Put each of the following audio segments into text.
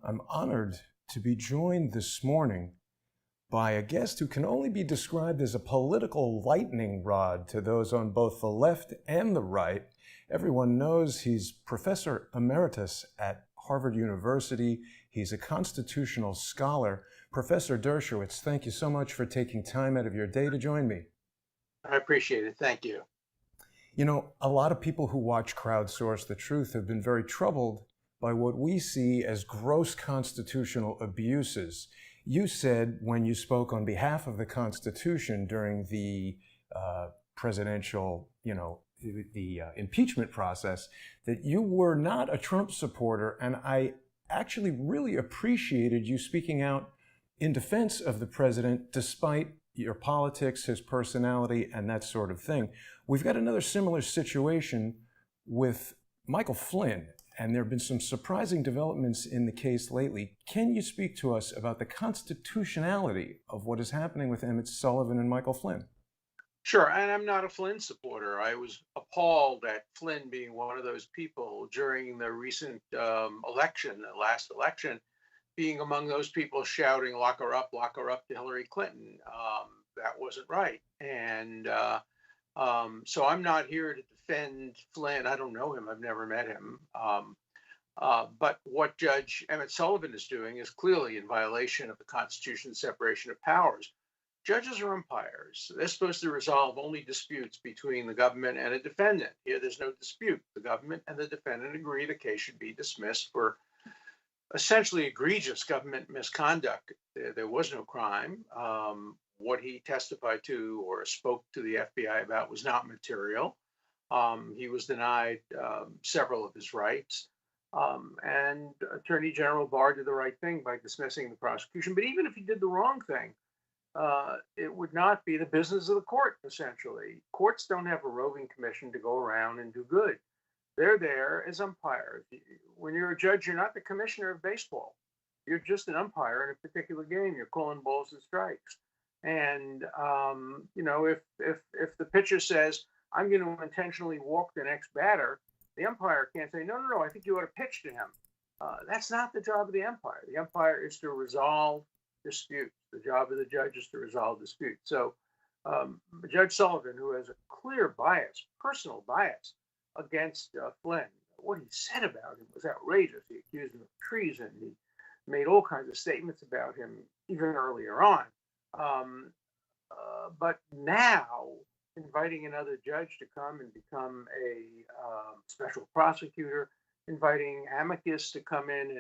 I'm honored to be joined this morning by a guest who can only be described as a political lightning rod to those on both the left and the right. Everyone knows he's Professor Emeritus at Harvard University. He's a constitutional scholar. Professor Dershowitz, thank you so much for taking time out of your day to join me. I appreciate it. Thank you. You know, a lot of people who watch Crowdsource the Truth have been very troubled by what we see as gross constitutional abuses. You said when you spoke on behalf of the Constitution during the presidential, the impeachment process, that you were not a Trump supporter, and I actually really appreciated you speaking out in defense of the president despite your politics, his personality, and that sort of thing. We've got another similar situation with Michael Flynn, and there have been some surprising developments in the case lately. Can you speak to us about the constitutionality of what is happening with Emmett Sullivan and Michael Flynn? Sure. And I'm not a Flynn supporter. I was appalled at Flynn being one of those people during the recent election, the last election, being among those people shouting, lock her up to Hillary Clinton. That wasn't right. And so I'm not here to defend Flynn. I don't know him. I've never met him. But what Judge Emmett Sullivan is doing is clearly in violation of the Constitution's separation of powers. Judges are umpires. They're supposed to resolve only disputes between the government and a defendant. Here, there's no dispute. The government and the defendant agree the case should be dismissed for essentially egregious government misconduct. There was no crime. What he testified to or spoke to the FBI about was not material. He was denied several of his rights. And Attorney General Barr did the right thing by dismissing the prosecution. But even if he did the wrong thing, it would not be the business of the court, essentially. Courts don't have a roving commission to go around and do good. They're there as umpires. When you're a judge, you're not the commissioner of baseball. You're just an umpire in a particular game. You're calling balls and strikes. And if the pitcher says, I'm going to intentionally walk the next batter, the umpire can't say, no, I think you ought to pitch to him. That's not the job of the umpire. The umpire is to resolve disputes. The job of the judge is to resolve disputes. So Judge Sullivan, who has a clear bias, personal bias, against Flynn, what he said about him was outrageous. He accused him of treason. He made all kinds of statements about him even earlier on. But now, inviting another judge to come and become a special prosecutor, inviting amicus to come in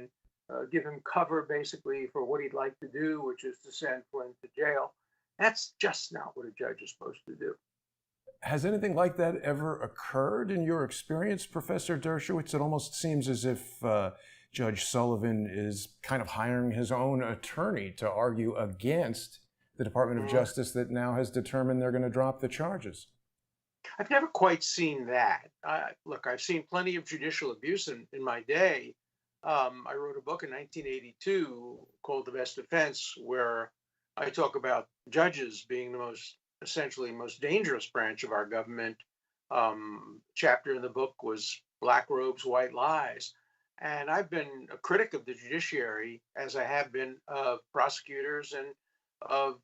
and give him cover basically for what he'd like to do, which is to send Flynn to jail. That's just not what a judge is supposed to do. Has anything like that ever occurred in your experience, Professor Dershowitz? It almost seems as if Judge Sullivan is kind of hiring his own attorney to argue against the Department of Justice that now has determined they're going to drop the charges. I've never quite seen that. Look, I've seen plenty of judicial abuse in my day. I wrote a book in 1982 called The Best Defense, where I talk about judges being the most dangerous branch of our government. Chapter in the book was Black Robes, White Lies. And I've been a critic of the judiciary, as I have been of prosecutors and of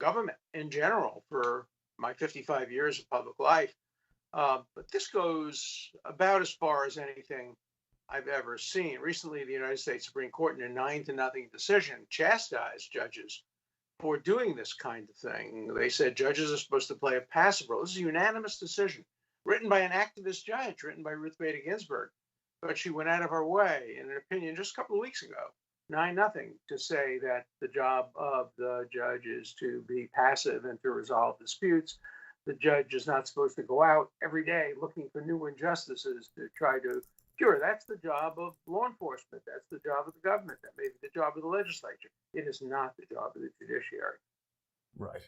government in general for my 55 years of public life. But this goes about as far as anything I've ever seen. Recently, the United States Supreme Court, in a 9-0 decision, chastised judges for doing this kind of thing. They said judges are supposed to play a passive role. This is a unanimous decision written by an activist judge, written by Ruth Bader Ginsburg. But she went out of her way in an opinion just a couple of weeks ago, 9-0, to say that the job of the judge is to be passive and to resolve disputes. The judge is not supposed to go out every day looking for new injustices to try to cure. That's the job of law enforcement. That's the job of the government. That may be the job of the legislature. It is not the job of the judiciary. Right.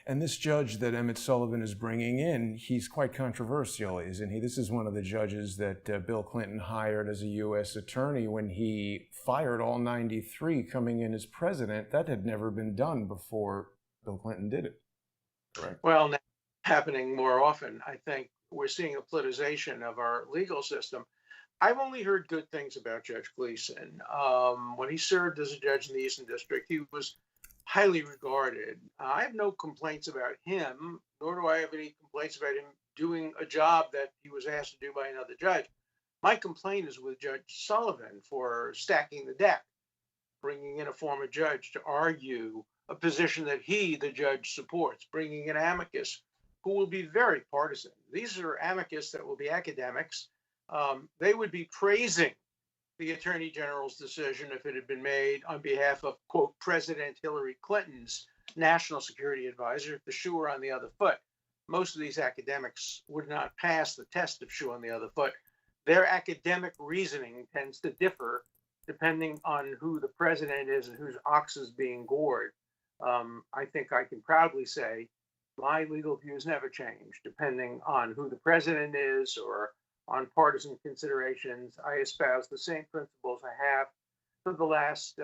And this judge that Emmett Sullivan is bringing in, he's quite controversial, isn't he? This is one of the judges that Bill Clinton hired as a U.S. attorney when he fired all 93 coming in as president. That had never been done before Bill Clinton did it. Correct. Well, now happening more often. I think we're seeing a politicization of our legal system. I've only heard good things about Judge Gleason. When he served as a judge in the Eastern District, he was highly regarded. I have no complaints about him, nor do I have any complaints about him doing a job that he was asked to do by another judge. My complaint is with Judge Sullivan for stacking the deck, bringing in a former judge to argue a position that he, the judge, supports, bringing in amicus who will be very partisan. These are amicus that will be academics. They would be praising the Attorney General's decision if it had been made on behalf of, quote, President Hillary Clinton's national security advisor, if the shoe were on the other foot. Most of these academics would not pass the test of shoe on the other foot. Their academic reasoning tends to differ depending on who the president is and whose ox is being gored. I think I can proudly say my legal views never change depending on who the president is or on partisan considerations. I espouse the same principles I have for the last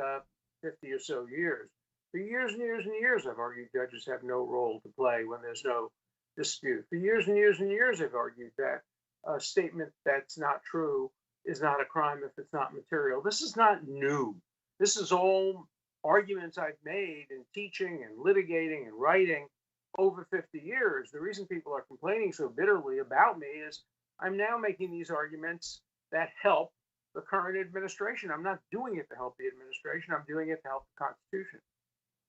50 or so years. For years and years and years, I've argued judges have no role to play when there's no dispute. For years and years and years, I've argued that a statement that's not true is not a crime if it's not material. This is not new. This is all arguments I've made in teaching and litigating and writing over 50 years. The reason people are complaining so bitterly about me is I'm now making these arguments that help the current administration. I'm not doing it to help the administration. I'm doing it to help the Constitution.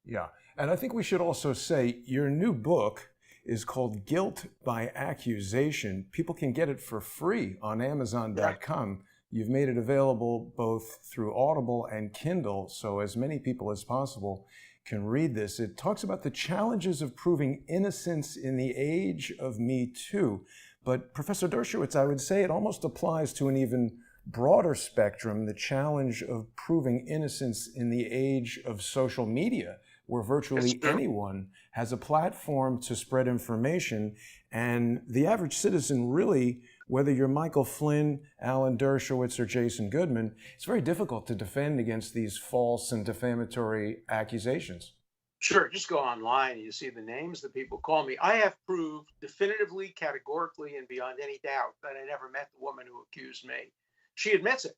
Yeah. And I think we should also say your new book is called Guilt by Accusation. People can get it for free on Amazon.com. You've made it available both through Audible and Kindle, so as many people as possible can read this. It talks about the challenges of proving innocence in the age of Me Too. But Professor Dershowitz, I would say it almost applies to an even broader spectrum, the challenge of proving innocence in the age of social media, where virtually anyone has a platform to spread information. And the average citizen really, whether you're Michael Flynn, Alan Dershowitz, or Jason Goodman, it's very difficult to defend against these false and defamatory accusations. Sure, just go online and you see the names that people call me. I have proved definitively, categorically, and beyond any doubt that I never met the woman who accused me. She admits it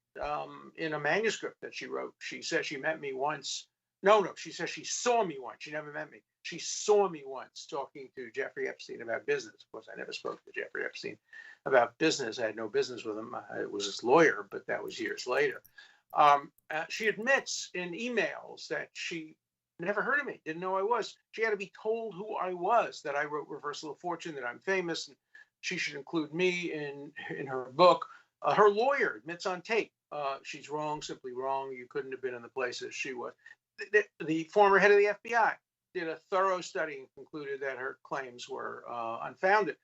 in a manuscript that she wrote. She says she met me once. No, she says she saw me once. She never met me. She saw me once talking to Jeffrey Epstein about business. Of course, I never spoke to Jeffrey Epstein about business. I had no business with him. I was his lawyer, but that was years later. She admits in emails that she never heard of me, didn't know I was. She had to be told who I was, that I wrote Reversal of Fortune, that I'm famous, and she should include me in her book. Her lawyer admits on tape, she's wrong, simply wrong. You couldn't have been in the places she was. The former head of the FBI did a thorough study and concluded that her claims were unfounded.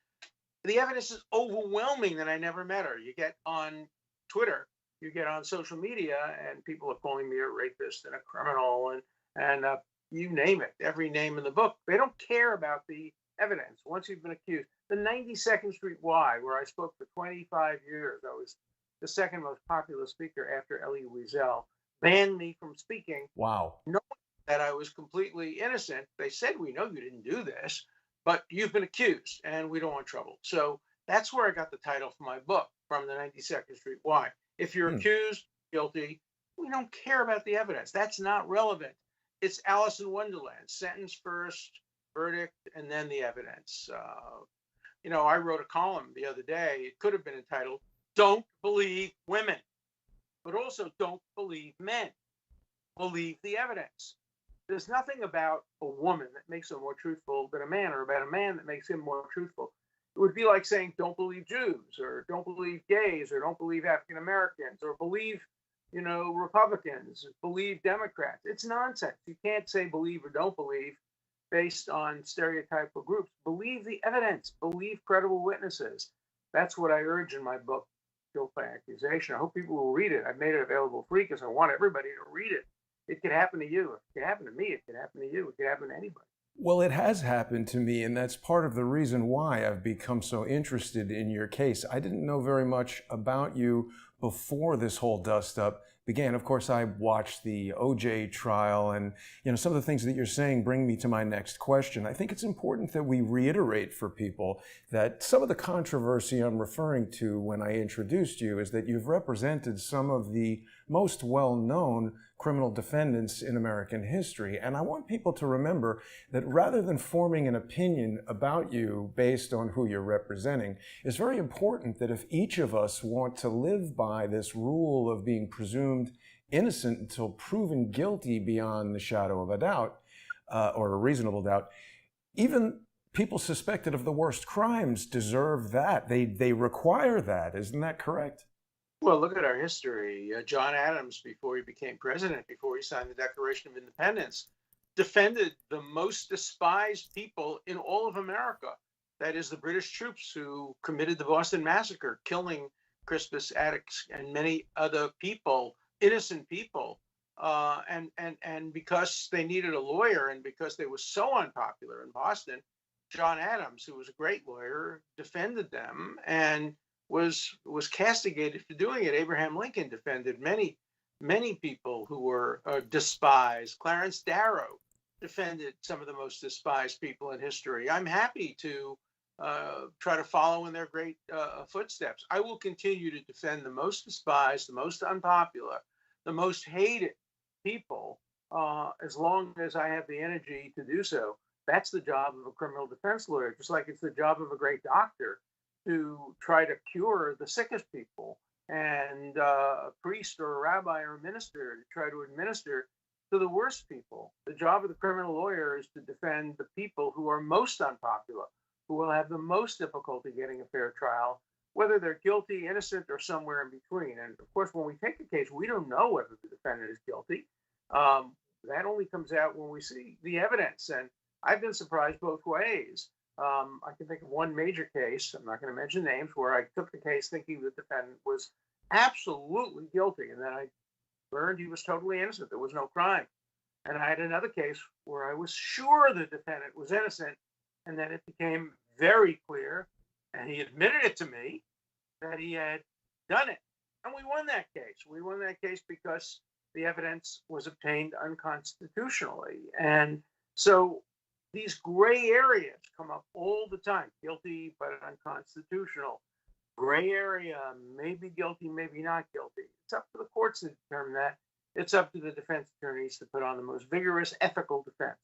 The evidence is overwhelming that I never met her. You get on Twitter, you get on social media, and people are calling me a rapist and a criminal and you name it, every name in the book. They don't care about the evidence once you've been accused. The 92nd Street Y, where I spoke for 25 years, I was the second most popular speaker after Elie Wiesel, banned me from speaking. Wow. Knowing that I was completely innocent. They said, we know you didn't do this, but you've been accused and we don't want trouble. So that's where I got the title for my book, From the 92nd Street Y. If you're accused, guilty, we don't care about the evidence. That's not relevant. It's Alice in Wonderland, sentence first, verdict, and then the evidence. I wrote a column the other day. It could have been entitled, Don't Believe Women, but also Don't Believe Men. Believe the evidence. There's nothing about a woman that makes her more truthful than a man, or about a man that makes him more truthful. It would be like saying, don't believe Jews, or don't believe gays, or don't believe African Americans, or believe Republicans, believe Democrats. It's nonsense. You can't say believe or don't believe based on stereotypical groups. Believe the evidence. Believe credible witnesses. That's what I urge in my book, Guilt by Accusation. I hope people will read it. I've made it available free because I want everybody to read it. It could happen to you. It could happen to me. It could happen to you. It could happen to anybody. Well, it has happened to me, and that's part of the reason why I've become so interested in your case. I didn't know very much about you before this whole dust-up began. Of course, I watched the OJ trial, and some of the things that you're saying bring me to my next question. I think it's important that we reiterate for people that some of the controversy I'm referring to when I introduced you is that you've represented some of the most well-known criminal defendants in American history. And I want people to remember that rather than forming an opinion about you based on who you're representing, it's very important that if each of us want to live by this rule of being presumed innocent until proven guilty beyond the shadow of a doubt, or a reasonable doubt, even people suspected of the worst crimes deserve that. They require that. Isn't that correct? Well, look at our history. John Adams, before he became president, before he signed the Declaration of Independence, defended the most despised people in all of America. That is the British troops who committed the Boston Massacre, killing Crispus Attucks and many other people, innocent people. And because they needed a lawyer and because they were so unpopular in Boston, John Adams, who was a great lawyer, defended them and was castigated for doing it. Abraham Lincoln defended many people who were despised. Clarence Darrow defended some of the most despised people in history. I'm happy to try to follow in their great footsteps. I will continue to defend the most despised, the most unpopular, the most hated people as long as I have the energy to do so. That's the job of a criminal defense lawyer, just like it's the job of a great doctor to try to cure the sickest people, and a priest or a rabbi or a minister to try to administer to the worst people. The job of the criminal lawyer is to defend the people who are most unpopular, who will have the most difficulty getting a fair trial, whether they're guilty, innocent, or somewhere in between. And of course, when we take a case, we don't know whether the defendant is guilty. That only comes out when we see the evidence. And I've been surprised both ways. I can think of one major case, I'm not going to mention names, where I took the case thinking the defendant was absolutely guilty, and then I learned he was totally innocent. There was no crime. And I had another case where I was sure the defendant was innocent, and then it became very clear, and he admitted it to me, that he had done it. And we won that case. We won that case because the evidence was obtained unconstitutionally. And so these gray areas come up all the time. Guilty, but unconstitutional. Gray area, maybe guilty, maybe not guilty. It's up to the courts to determine that. It's up to the defense attorneys to put on the most vigorous ethical defense.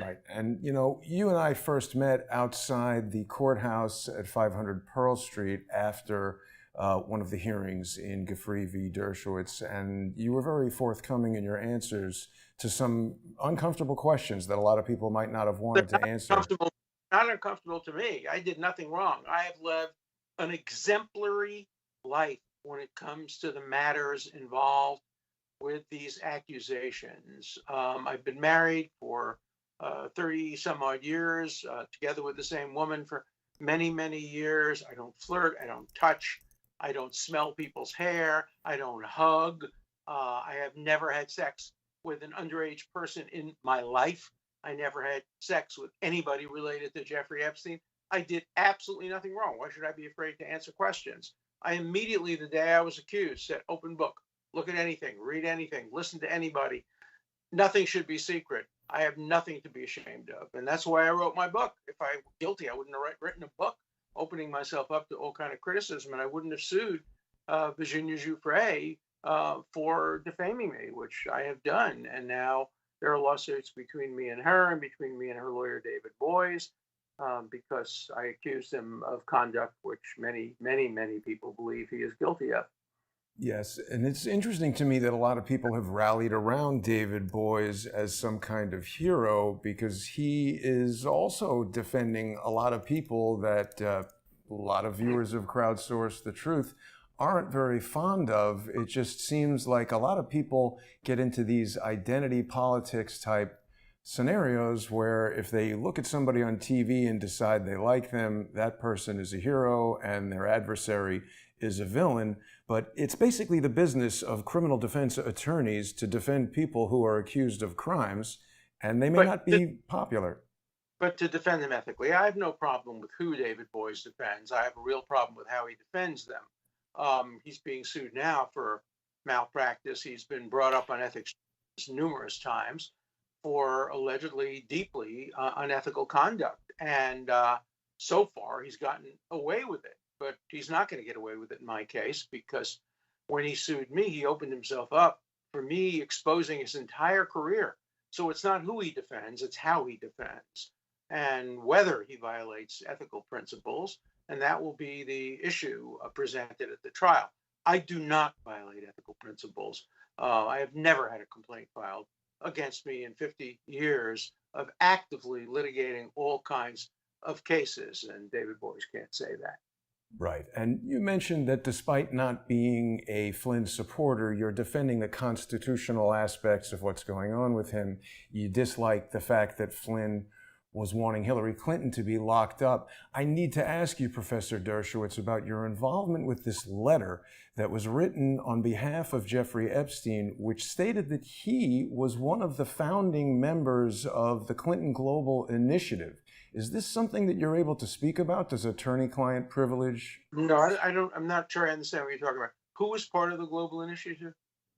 Right. And, you and I first met outside the courthouse at 500 Pearl Street after one of the hearings in Gilles v. Dershowitz, and you were very forthcoming in your answers to some uncomfortable questions that a lot of people might not have wanted to answer. Not uncomfortable to me. I did nothing wrong. I have lived an exemplary life when it comes to the matters involved with these accusations. I've been married for 30 some odd years, together with the same woman for many, many years. I don't flirt. I don't touch. I don't smell people's hair. I don't hug. I have never had sex with an underage person in my life. I never had sex with anybody related to Jeffrey Epstein. I did absolutely nothing wrong. Why should I be afraid to answer questions? I immediately, the day I was accused, said, open book, look at anything, read anything, listen to anybody. Nothing should be secret. I have nothing to be ashamed of. And that's why I wrote my book. If I were guilty, I wouldn't have written a book opening myself up to all kind of criticism, and I wouldn't have sued Virginia Giuffre for defaming me, which I have done. And now there are lawsuits between me and her and between me and her lawyer, David Boies, because I accused him of conduct which many, many, many people believe he is guilty of. Yes, and it's interesting to me that a lot of people have rallied around David Boies as some kind of hero, because he is also defending a lot of people that a lot of viewers of Crowdsource the Truth aren't very fond of. It just seems like a lot of people get into these identity politics type scenarios where if they look at somebody on TV and decide they like them, that person is a hero and their adversary is a villain. But it's basically the business of criminal defense attorneys to defend people who are accused of crimes, and they may not be popular. But to defend them ethically, I have no problem with who David Boies defends. I have a real problem with how he defends them. He's being sued now for malpractice. He's been brought up on ethics numerous times for allegedly deeply unethical conduct. And so far, he's gotten away with it. But he's not going to get away with it in my case, because when he sued me, he opened himself up for me exposing his entire career. So it's not who he defends, it's how he defends and whether he violates ethical principles. And that will be the issue presented at the trial. I do not violate ethical principles. I have never had a complaint filed against me in 50 years of actively litigating all kinds of cases. And David Boies can't say that. Right. And you mentioned that despite not being a Flynn supporter, you're defending the constitutional aspects of what's going on with him. You dislike the fact that Flynn was wanting Hillary Clinton to be locked up. I need to ask you, Professor Dershowitz, about your involvement with this letter that was written on behalf of Jeffrey Epstein, which stated that he was one of the founding members of the Clinton Global Initiative. Is this something that you're able to speak about? Does attorney-client privilege? No, I don't. I'm not sure I understand what you're talking about. Who was part of the Global Initiative?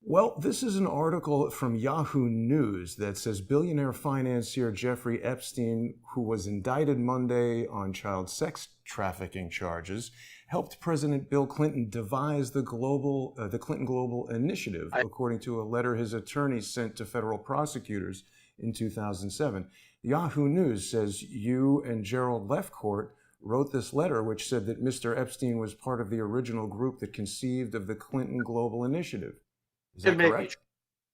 Well, this is an article from Yahoo News that says billionaire financier Jeffrey Epstein, who was indicted Monday on child sex trafficking charges, helped President Bill Clinton devise the Clinton Global Initiative, according to a letter his attorney sent to federal prosecutors in 2007. Yahoo News says you and Gerald Lefcourt wrote this letter, which said that Mr. Epstein was part of the original group that conceived of the Clinton Global Initiative. Is that correct?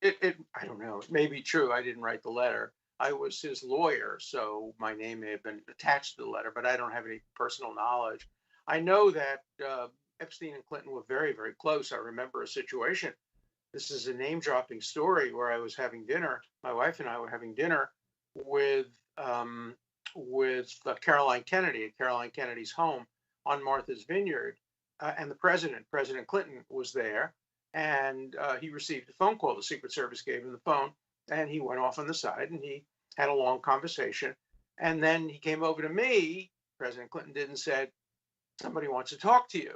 I don't know. It may be true. I didn't write the letter. I was his lawyer, so my name may have been attached to the letter, but I don't have any personal knowledge. I know that Epstein and Clinton were very, very close. I remember a situation. This is a name-dropping story where I was having dinner. My wife and I were having dinner with Caroline Kennedy at Caroline Kennedy's home on Martha's Vineyard, and the President Clinton, was there. And he received a phone call. The Secret Service gave him the phone, and he went off on the side, and he had a long conversation. And then he came over to me. President Clinton did, and said, "Somebody wants to talk to you."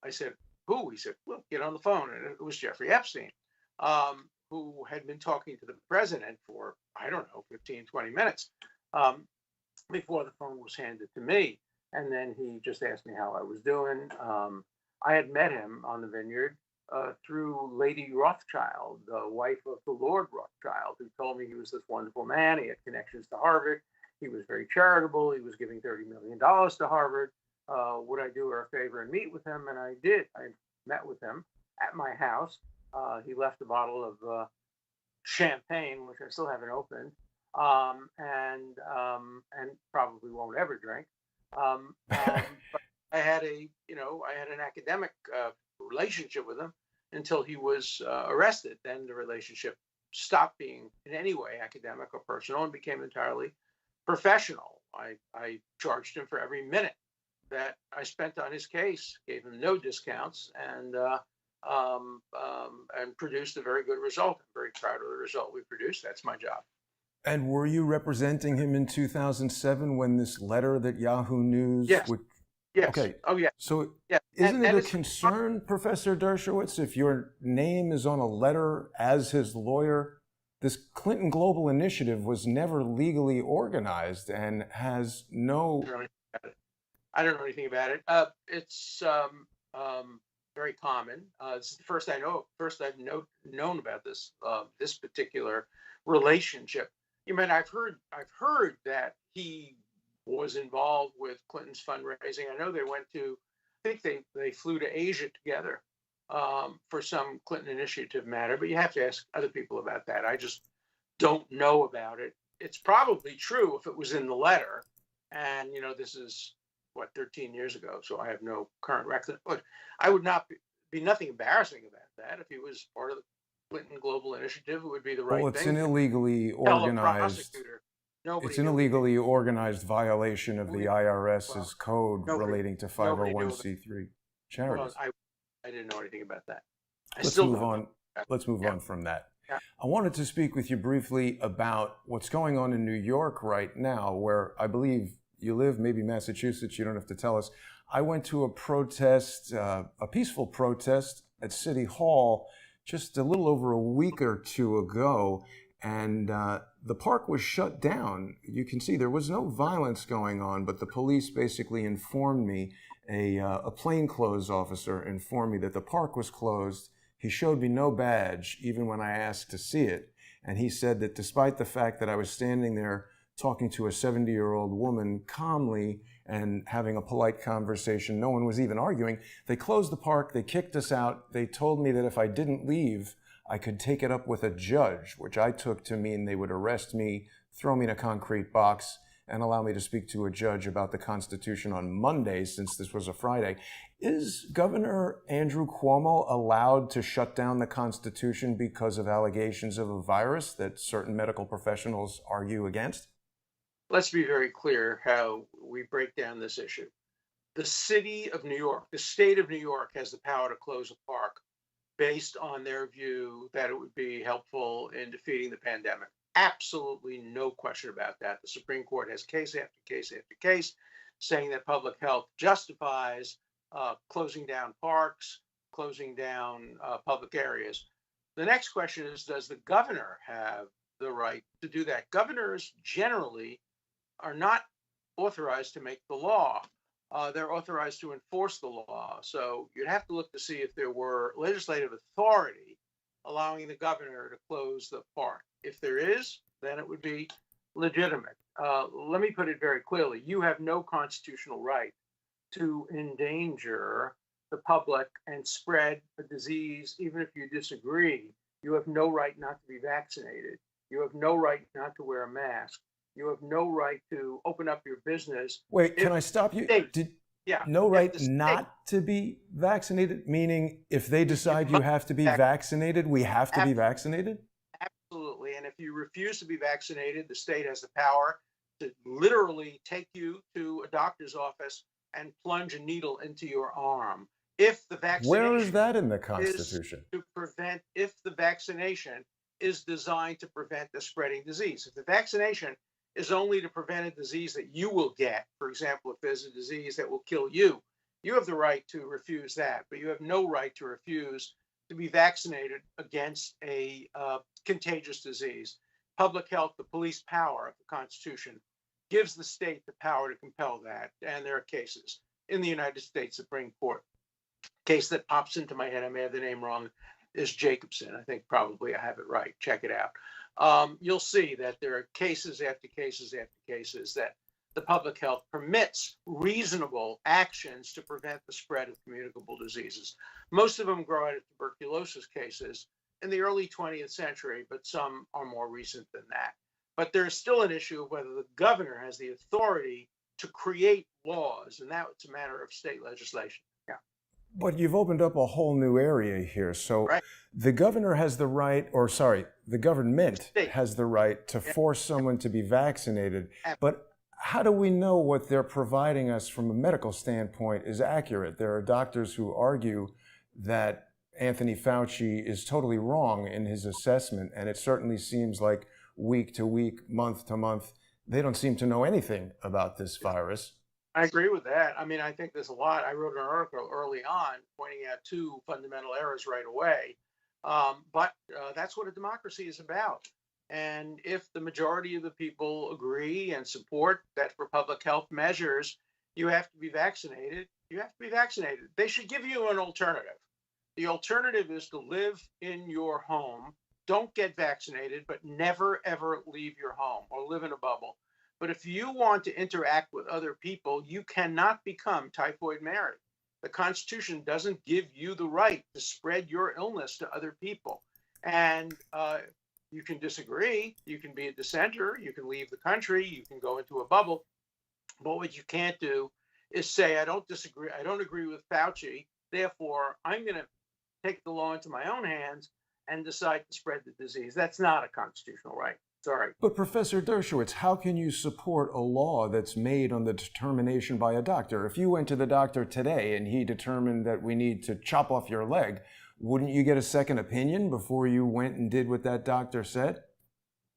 I said, "Who?" He said, "Well, get on the phone." And it was Jeffrey Epstein, who had been talking to the president for, I don't know, 15, 20 minutes before the phone was handed to me. And then he just asked me how I was doing. I had met him on the Vineyard through Lady Rothschild, the wife of the Lord Rothschild, who told me he was this wonderful man. He had connections to Harvard. He was very charitable. He was giving $30 million to Harvard. Would I do her a favor and meet with him? And I did. I met with him at my house. He left a bottle of champagne, which I still haven't opened, and probably won't ever drink. But I had an academic relationship with him until he was arrested. Then the relationship stopped being in any way academic or personal and became entirely professional. I charged him for every minute that I spent on his case, gave him no discounts, and produced a very good result. I'm very proud of the result we produced. That's my job. And were you representing him in 2007 when this letter that Yahoo News? Yes. Yes. Okay. Oh, yeah. So yeah. Isn't it a concern, Professor Dershowitz, if your name is on a letter as his lawyer? This Clinton Global Initiative was never legally organized and has no... I don't know anything about it. It's very common. This is the first I've known about this this particular relationship. I've heard that he was involved with Clinton's fundraising. I know they went to, I think they flew to Asia together for some Clinton initiative matter, but you have to ask other people about that. I just don't know about it. It's probably true if it was in the letter. And, this is, 13 years ago, so I have no current record. But I would not be nothing embarrassing about that. If he was part of the Clinton Global Initiative, it would be the right thing. Well, it's an illegally organized... It's an illegally organized violation of the IRS's code relating to 501c3 charities. Well, I didn't know anything about that. Let's move on. Let's move on from that. Yeah. I wanted to speak with you briefly about what's going on in New York right now, where I believe you live, maybe Massachusetts, you don't have to tell us. I went to a protest, a peaceful protest at City Hall just a little over a week or two ago, and the park was shut down. You can see there was no violence going on, but the police basically informed me, a plainclothes officer informed me that the park was closed. He showed me no badge, even when I asked to see it. And he said that despite the fact that I was standing there talking to a 70-year-old woman calmly and having a polite conversation, no one was even arguing, they closed the park, they kicked us out. They told me that if I didn't leave, I could take it up with a judge, which I took to mean they would arrest me, throw me in a concrete box, and allow me to speak to a judge about the Constitution on Monday, since this was a Friday. Is Governor Andrew Cuomo allowed to shut down the Constitution because of allegations of a virus that certain medical professionals argue against? Let's be very clear how we break down this issue. The city of New York, the state of New York has the power to close a park based on their view that it would be helpful in defeating the pandemic. Absolutely no question about that. The Supreme Court has case after case after case saying that public health justifies closing down parks, closing down public areas. The next question is, does the governor have the right to do that? Governors generally are not authorized to make the law. They're authorized to enforce the law. So you'd have to look to see if there were legislative authority allowing the governor to close the park. If there is, then it would be legitimate. Let me put it very clearly. You have no constitutional right to endanger the public and spread a disease, even if you disagree. You have no right not to be vaccinated. You have no right not to wear a mask. You have no right to open up your business. Wait, can I stop you? No right not to be vaccinated? Meaning if they decide you have to be vaccinated, we have to be vaccinated? Absolutely. And if you refuse to be vaccinated, the state has the power to literally take you to a doctor's office and plunge a needle into your arm. If the vaccination Where is that in the Constitution? If the vaccination is designed to prevent the spreading disease. If the vaccination is only to prevent a disease that you will get, for example, if there's a disease that will kill you, you have the right to refuse that, but you have no right to refuse to be vaccinated against a contagious disease. Public health, the police power of the Constitution, gives the state the power to compel that. And there are cases in the United States Supreme Court. Case that pops into my head, I may have the name wrong, is Jacobson. I think probably I have it right. Check it out. You'll see that there are cases after cases after cases that the public health permits reasonable actions to prevent the spread of communicable diseases. Most of them grow out of tuberculosis cases in the early 20th century, but some are more recent than that. But there's still an issue of whether the governor has the authority to create laws, and that's a matter of state legislation. Yeah. But you've opened up a whole new area here. So the governor has the right, or sorry, the government has the right to force someone to be vaccinated. But how do we know what they're providing us from a medical standpoint is accurate? There are doctors who argue that Anthony Fauci is totally wrong in his assessment, and it certainly seems like week to week, month to month, they don't seem to know anything about this virus. I agree with that. I mean, I think there's a lot. I wrote an article early on pointing out two fundamental errors right away. But that's what a democracy is about. And if the majority of the people agree and support that for public health measures, you have to be vaccinated, you have to be vaccinated. They should give you an alternative. The alternative is to live in your home, don't get vaccinated, but never, ever leave your home or live in a bubble. But if you want to interact with other people, you cannot become Typhoid Mary. The Constitution doesn't give you the right to spread your illness to other people. And you can disagree, you can be a dissenter, you can leave the country, you can go into a bubble. But what you can't do is say, I don't disagree, I don't agree with Fauci, therefore I'm going to take the law into my own hands and decide to spread the disease. That's not a constitutional right. Sorry. But Professor Dershowitz, how can you support a law that's made on the determination by a doctor? If you went to the doctor today and he determined that we need to chop off your leg, wouldn't you get a second opinion before you went and did what that doctor said?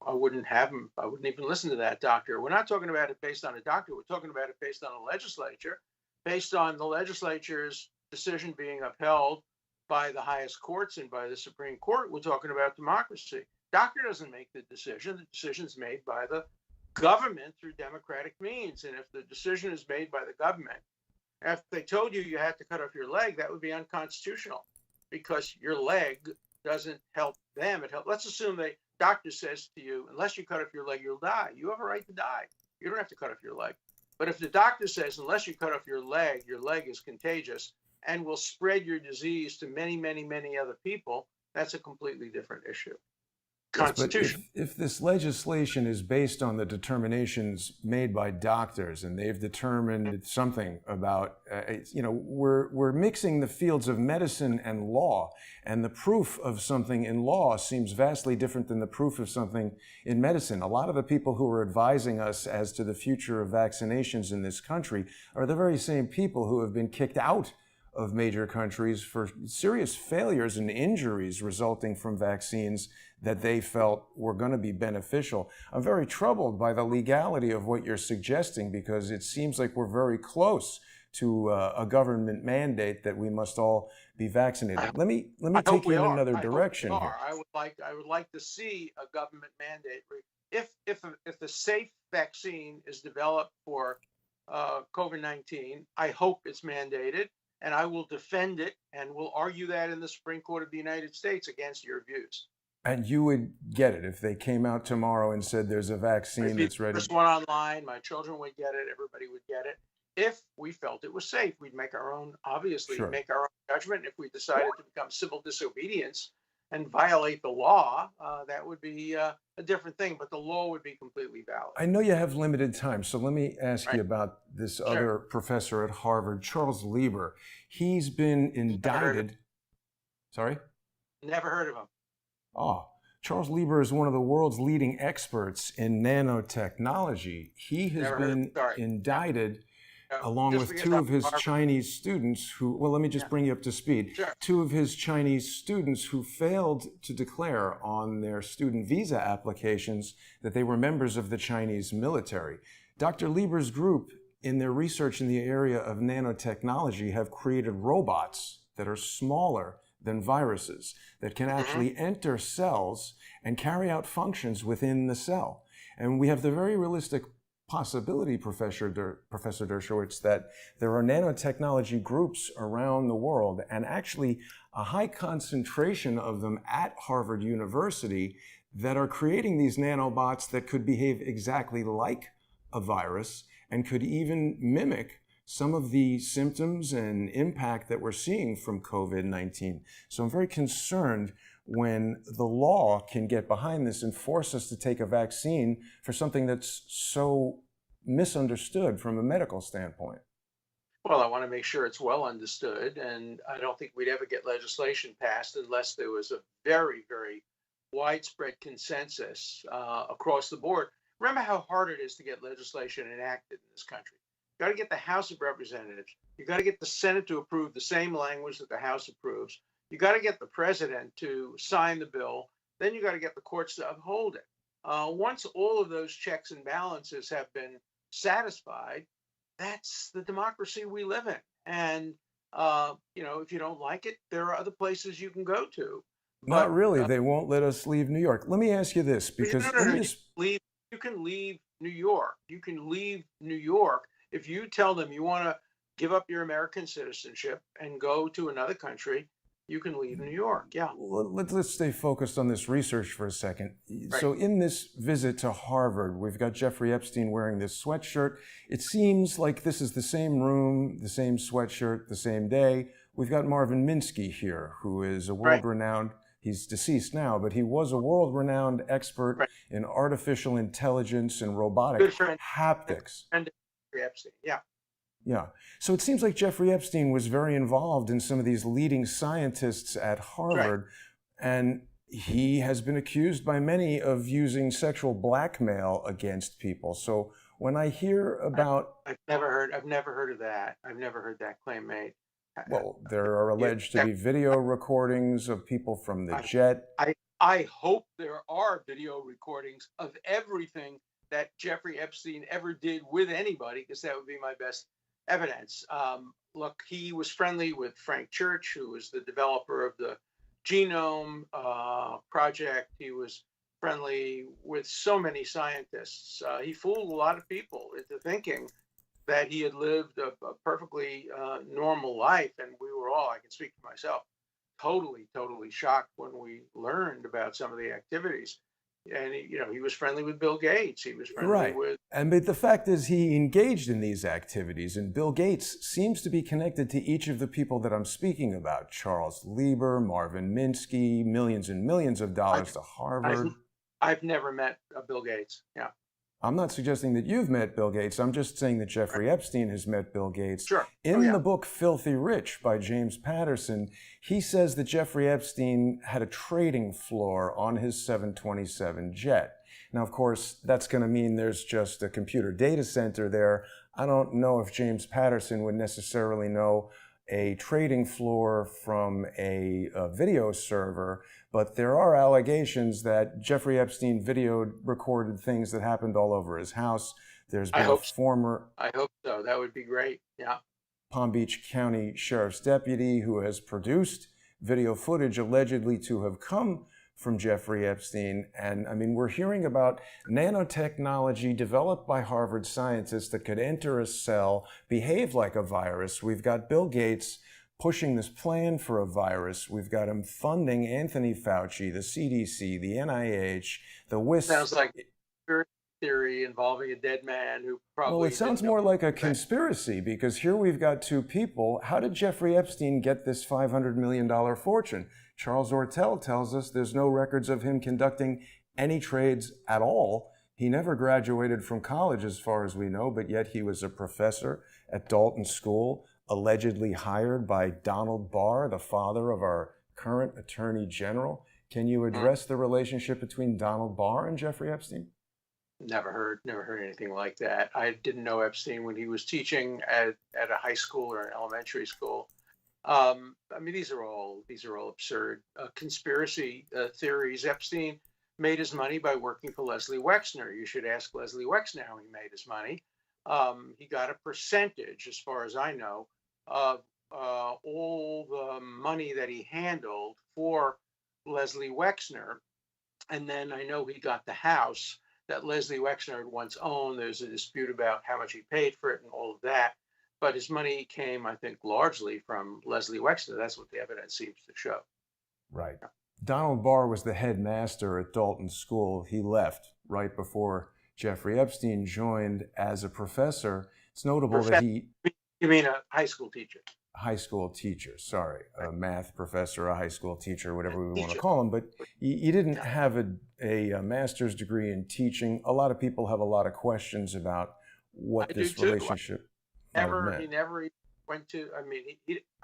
I wouldn't have him. I wouldn't even listen to that doctor. We're not talking about it based on a doctor. We're talking about it based on a legislature, based on the legislature's decision being upheld by the highest courts and by the Supreme Court, we're talking about democracy. Doctor doesn't make the decision. The decision is made by the government through democratic means. And if the decision is made by the government, if they told you you had to cut off your leg, that would be unconstitutional because your leg doesn't help them. Let's assume the doctor says to you, unless you cut off your leg, you'll die. You have a right to die. You don't have to cut off your leg. But if the doctor says, unless you cut off your leg is contagious and will spread your disease to many, many, many other people, that's a completely different issue. Constitution. But if this legislation is based on the determinations made by doctors and they've determined something about, we're mixing the fields of medicine and law, and the proof of something in law seems vastly different than the proof of something in medicine. A lot of the people who are advising us as to the future of vaccinations in this country are the very same people who have been kicked out of major countries for serious failures and injuries resulting from vaccines that they felt were going to be beneficial. I'm very troubled by the legality of what you're suggesting because it seems like we're very close to a government mandate that we must all be vaccinated. Let me take you in another direction here. I would like to see a government mandate. If the safe vaccine is developed for COVID-19, I hope it's mandated. And I will defend it and will argue that in the Supreme Court of the United States against your views. And you would get it if they came out tomorrow and said there's a vaccine that's ready? First one online, my children would get it, everybody would get it. If we felt it was safe, we'd make our own, obviously, make our own judgment. If we decided to become civil disobedience and violate the law, that would be a different thing, but the law would be completely valid. I know you have limited time, so let me ask you about this other professor at Harvard, Charles Lieber. He's been indicted. Sorry? Never heard of him. Oh, Charles Lieber is one of the world's leading experts in nanotechnology. He has been indicted along with two of his Chinese students who, well, let me just bring you up to speed. Sure. Two of his Chinese students who failed to declare on their student visa applications that they were members of the Chinese military. Dr. Lieber's group, in their research in the area of nanotechnology, have created robots that are smaller than viruses, that can actually enter cells and carry out functions within the cell. And we have the very realistic possibility, Professor Dershowitz, that there are nanotechnology groups around the world, and actually a high concentration of them at Harvard University, that are creating these nanobots that could behave exactly like a virus and could even mimic some of the symptoms and impact that we're seeing from COVID-19. So I'm very concerned when the law can get behind this and force us to take a vaccine for something that's so misunderstood from a medical standpoint. Well, I want to make sure it's well understood, and I don't think we'd ever get legislation passed unless there was a very, very widespread consensus across the board. Remember how hard it is to get legislation enacted in this country. You got to get the House of Representatives. You got to get the Senate to approve the same language that the House approves. You got to get the president to sign the bill. Then you got to get the courts to uphold it. Once all of those checks and balances have been satisfied, that's the democracy we live in. And, if you don't like it, there are other places you can go to. Not really. They won't let us leave New York. Let me ask you this, because you can leave New York. You can leave New York if you tell them you want to give up your American citizenship and go to another country. You can leave New York. Yeah. Well, let's stay focused on this research for a second. Right. So in this visit to Harvard, we've got Jeffrey Epstein wearing this sweatshirt. It seems like this is the same room, the same sweatshirt, the same day. We've got Marvin Minsky here, who is a world-renowned, he's deceased now, but he was a world-renowned expert in artificial intelligence and robotic haptics. And Jeffrey Epstein, yeah. Yeah. So it seems like Jeffrey Epstein was very involved in some of these leading scientists at Harvard, and he has been accused by many of using sexual blackmail against people. So when I hear about... I've never heard of that. I've never heard that claim made. Well, there are alleged to be video recordings of people from the jet. I hope there are video recordings of everything that Jeffrey Epstein ever did with anybody, because that would be my best evidence. Look, he was friendly with Frank Church, who was the developer of the genome project. He was friendly with so many scientists. He fooled a lot of people into thinking that he had lived a perfectly normal life. And we were all, I can speak for myself, totally shocked when we learned about some of the activities. And he was friendly with Bill Gates. He was friendly Right. with. And but the fact is, he engaged in these activities, and Bill Gates seems to be connected to each of the people that I'm speaking about: Charles Lieber, Marvin Minsky, millions and millions of dollars to Harvard. I've never met Bill Gates. Yeah. I'm not suggesting that you've met Bill Gates. I'm just saying that Jeffrey Epstein has met Bill Gates. Sure. In the book Filthy Rich by James Patterson, he says that Jeffrey Epstein had a trading floor on his 727 jet. Now, of course, that's going to mean there's just a computer data center there. I don't know if James Patterson would necessarily know a trading floor from a video server, but there are allegations that Jeffrey Epstein recorded things that happened all over his house. There's been I hope so. That would be great. Yeah. Palm Beach County Sheriff's deputy who has produced video footage allegedly to have come from Jeffrey Epstein. And I mean, we're hearing about nanotechnology developed by Harvard scientists that could enter a cell, behave like a virus. We've got Bill Gates pushing this plan for a virus. We've got him funding Anthony Fauci, the CDC, the NIH, the WISP. Sounds like a theory involving a dead man who probably. Well, it sounds more like a conspiracy, because here we've got two people. How did Jeffrey Epstein get this $500 million fortune? Charles Ortel tells us there's no records of him conducting any trades at all. He never graduated from college, as far as we know, but yet he was a professor at Dalton School, allegedly hired by Donald Barr, the father of our current Attorney General. Can you address the relationship between Donald Barr and Jeffrey Epstein? Never heard anything like that. I didn't know Epstein when he was teaching at a high school or an elementary school. I mean, these are all absurd conspiracy theories. Epstein made his money by working for Leslie Wexner. You should ask Leslie Wexner how he made his money. He got a percentage, as far as I know, of all the money that he handled for Leslie Wexner. And then I know he got the house that Leslie Wexner had once owned. There's a dispute about how much he paid for it and all of that. But his money came, I think, largely from Leslie Wexner. That's what the evidence seems to show. Right. Donald Barr was the headmaster at Dalton School. He left right before Jeffrey Epstein joined as a professor. It's notable that he... You mean a high school teacher? High school teacher, sorry. A math professor, a high school teacher, whatever we want to call him. But he didn't have a master's degree in teaching. A lot of people have a lot of questions about what this relationship... He never went to, I mean,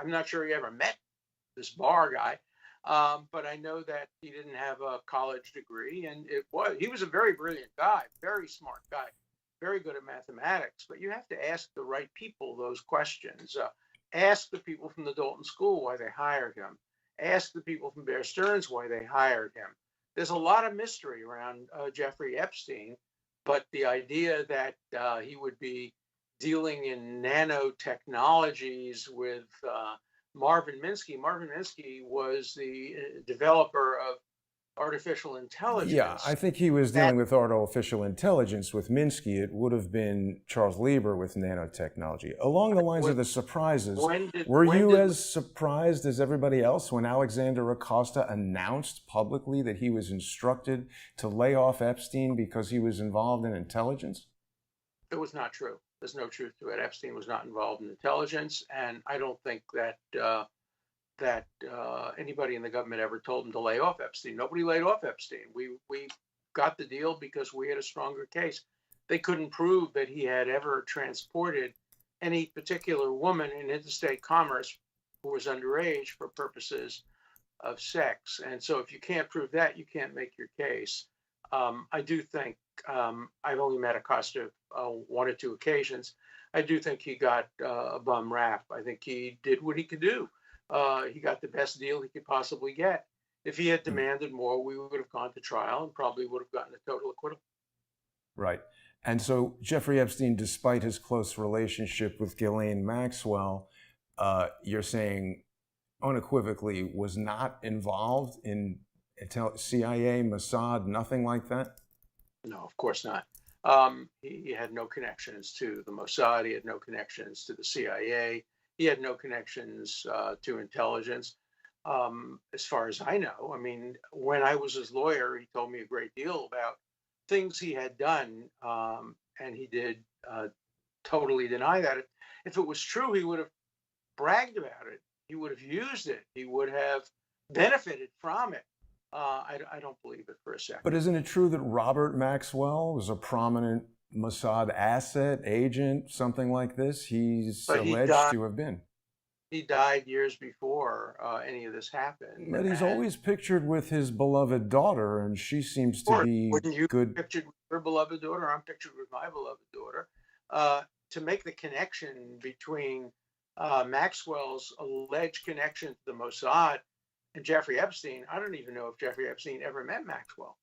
I'm not sure he ever met this Barr guy, but I know that he didn't have a college degree, and he was a very brilliant guy, very smart guy, very good at mathematics, but you have to ask the right people those questions. Ask the people from the Dalton School why they hired him. Ask the people from Bear Stearns why they hired him. There's a lot of mystery around Jeffrey Epstein, but the idea that he would be dealing in nanotechnologies with Marvin Minsky. Marvin Minsky was the developer of artificial intelligence. Yeah, I think he was dealing with artificial intelligence with Minsky. It would have been Charles Lieber with nanotechnology. Along the lines of the surprises, were you as surprised as everybody else when Alexander Acosta announced publicly that he was instructed to lay off Epstein because he was involved in intelligence? It was not true. There's no truth to it. Epstein was not involved in intelligence, and I don't think that anybody in the government ever told him to lay off Epstein. Nobody laid off Epstein. We got the deal because we had a stronger case. They couldn't prove that he had ever transported any particular woman in interstate commerce who was underage for purposes of sex. And so if you can't prove that, you can't make your case. I do think I've only met Acosta one or two occasions. I do think he got a bum rap. I think he did what he could do. He got the best deal he could possibly get. If he had demanded more, we would have gone to trial and probably would have gotten a total acquittal. Right. And so Jeffrey Epstein, despite his close relationship with Ghislaine Maxwell, you're saying unequivocally was not involved in CIA, Mossad, nothing like that? No, of course not. He had no connections to the Mossad. He had no connections to the CIA. He had no connections to intelligence. As far as I know, I mean, when I was his lawyer, he told me a great deal about things he had done, and he did totally deny that. If it was true, he would have bragged about it. He would have used it. He would have benefited from it. I don't believe it for a second. But isn't it true that Robert Maxwell was a prominent Mossad asset, agent, something like this? He's alleged to have been. He died years before any of this happened. But he's always pictured with his beloved daughter, and she seems to be Wouldn't you good. Pictured with your beloved daughter? I'm pictured with my beloved daughter. To make the connection between Maxwell's alleged connection to the Mossad and Jeffrey Epstein, I don't even know if Jeffrey Epstein ever met Maxwell.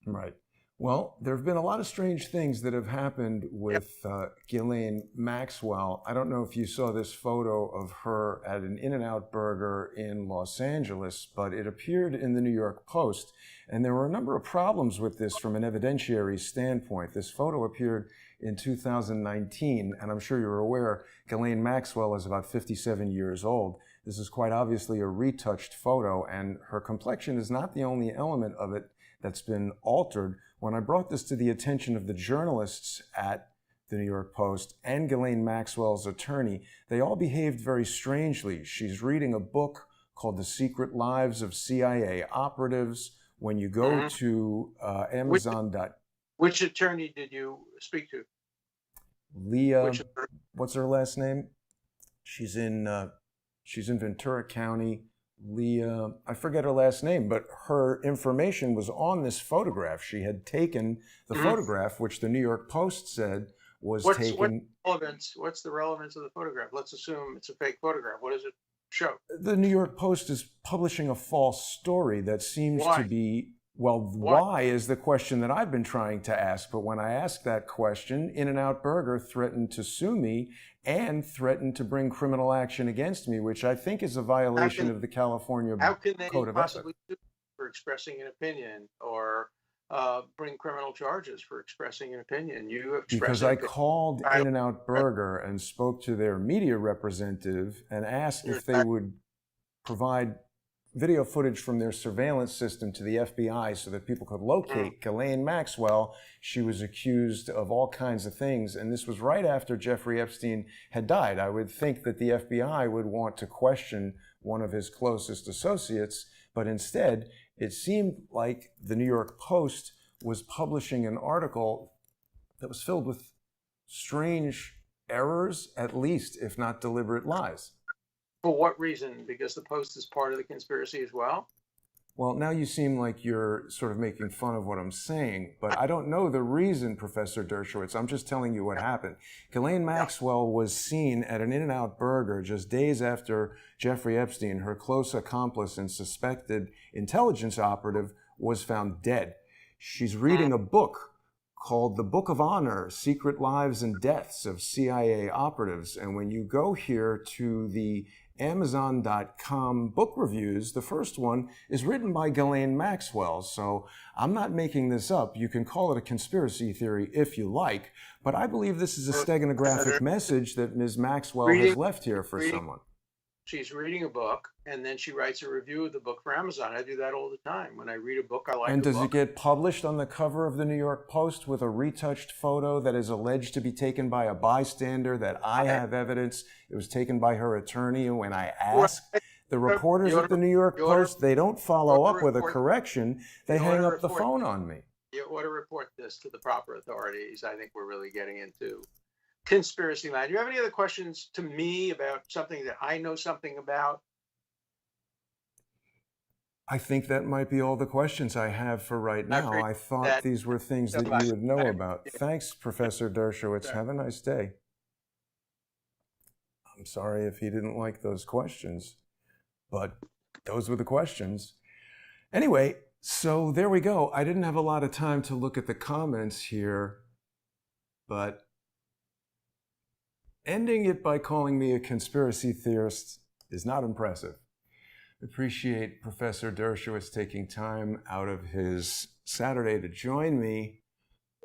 Right. Well, there have been a lot of strange things that have happened with Ghislaine Maxwell. I don't know if you saw this photo of her at an In-N-Out Burger in Los Angeles, but it appeared in the New York Post, and there were a number of problems with this from an evidentiary standpoint. This photo appeared in 2019, and I'm sure you're aware Ghislaine Maxwell is about 57 years old. This is quite obviously a retouched photo, and her complexion is not the only element of it that's been altered. When I brought this to the attention of the journalists at the New York Post and Ghislaine Maxwell's attorney, they all behaved very strangely. She's reading a book called The Secret Lives of CIA Operatives. When you go to Amazon. Which attorney did you speak to? Leah, what's her last name? She's in Ventura County. Leah, I forget her last name, but her information was on this photograph. She had taken the photograph, which the New York Post said was taken. What's the relevance of the photograph? Let's assume it's a fake photograph. What does it show? The New York Post is publishing a false story that seems to be, why is the question that I've been trying to ask. But when I asked that question, In-N-Out Burger threatened to sue me and threatened to bring criminal action against me, which I think is a violation of the California Code of Ethics. How can they possibly sue for expressing an opinion or bring criminal charges for expressing an opinion? Because I called In-N-Out Burger and spoke to their media representative and asked if they would provide video footage from their surveillance system to the FBI so that people could locate Ghislaine Maxwell. She was accused of all kinds of things, and this was right after Jeffrey Epstein had died. I would think that the FBI would want to question one of his closest associates, but instead, it seemed like the New York Post was publishing an article that was filled with strange errors, at least, if not deliberate lies. For what reason? Because the Post is part of the conspiracy as well? Well, now you seem like you're sort of making fun of what I'm saying, but I don't know the reason, Professor Dershowitz. I'm just telling you what happened. Ghislaine Maxwell was seen at an In-N-Out Burger just days after Jeffrey Epstein, her close accomplice and suspected intelligence operative, was found dead. She's reading a book called The Book of Honor, Secret Lives and Deaths of CIA Operatives. And when you go here to the Amazon.com book reviews, the first one is written by Ghislaine Maxwell. So I'm not making this up. You can call it a conspiracy theory if you like, but I believe this is a steganographic message that Ms. Maxwell has left here for someone. She's reading a book, and then she writes a review of the book for Amazon. I do that all the time. When I read a book, I like And the does book. it get published on the cover of the New York Post with a retouched photo that is alleged to be taken by a bystander that I have evidence it was taken by her attorney? And when I ask the reporters at the New York Post, they don't follow up with a correction. They hang up the phone on me. You ought to report this to the proper authorities. I think we're really getting into conspiracy land. Do you have any other questions to me about something that I know something about? I think that might be all the questions I have for right now. I thought these were things that you would know about. Thanks, Professor Dershowitz. Have a nice day. I'm sorry if he didn't like those questions, but those were the questions. Anyway, so there we go. I didn't have a lot of time to look at the comments here. but ending it by calling me a conspiracy theorist is not impressive. Appreciate Professor Dershowitz taking time out of his Saturday to join me.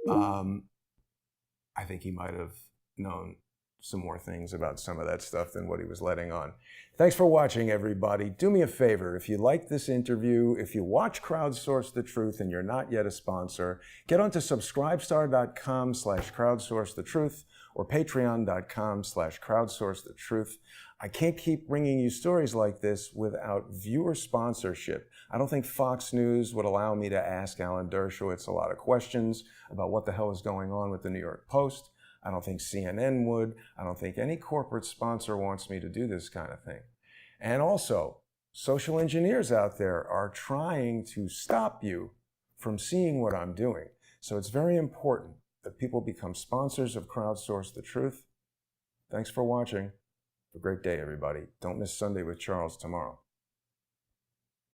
I think he might have known some more things about some of that stuff than what he was letting on. Thanks for watching, everybody. Do me a favor. If you like this interview, if you watch Crowdsource the Truth and you're not yet a sponsor, get onto subscribestar.com/crowdsourcethetruth or patreon.com/crowdsourcethetruth. I can't keep bringing you stories like this without viewer sponsorship. I don't think Fox News would allow me to ask Alan Dershowitz a lot of questions about what the hell is going on with the New York Post. I don't think CNN would. I don't think any corporate sponsor wants me to do this kind of thing. And also, social engineers out there are trying to stop you from seeing what I'm doing. So it's very important that people become sponsors of Crowdsource the Truth. Thanks for watching. Have a great day, everybody. Don't miss Sunday with Charles tomorrow.